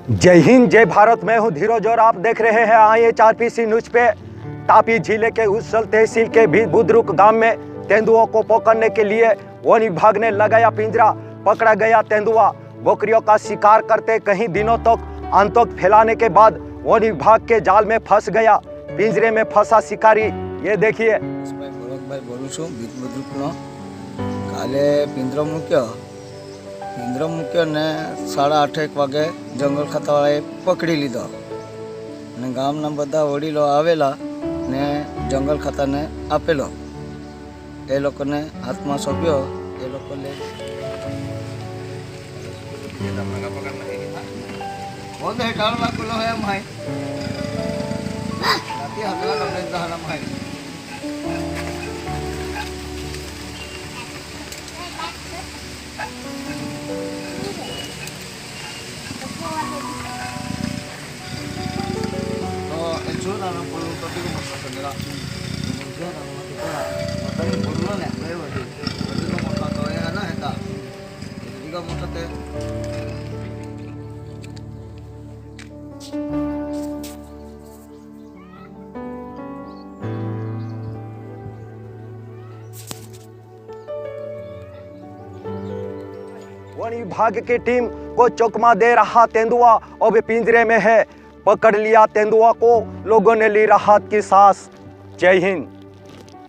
जय हिंद जय भारत। मैं हूं धीरज और आप देख रहे हैं IHRPC न्यूज पे। तापी जिले के उसल तहसील के भी बुद्रुक गांव में तेंदुओं को पकड़ने के लिए वन विभाग ने लगाया पिंजरा। पकड़ा गया तेंदुआ बकरियों का शिकार करते कई दिनों तक आतंक फैलाने के बाद वन विभाग के जाल में फंस गया। पिंजरे में फंसा शिकारी ये देखिए। बोलूँ छूँ बुद्रुकनो काले पिंजरो मूक्यो ने 8:30 वागे जंगल खातावाळे पकड़ी लीधो ने गामना बधा वडीलो आवेला ने जंगल खाताने आपेलो। ए लोकोने हाथमां सोंप्यो। ए लोकोने बोले डालवा कुलो है माई नाती हाथला कमले दहना माई Nanan perlu tapi kau masak sendiri. Kemudian nanan kita matang perlu nih, lewati. Jadi kau masak kau ya na heta. Jadi kau masak teh. One विभाग की टीम को चकमा दे रहा तेंदुआ अब पिंजरे में है। पकड़ लिया तेंदुआ को, लोगों ने ली राहत की सांस। जय हिंद।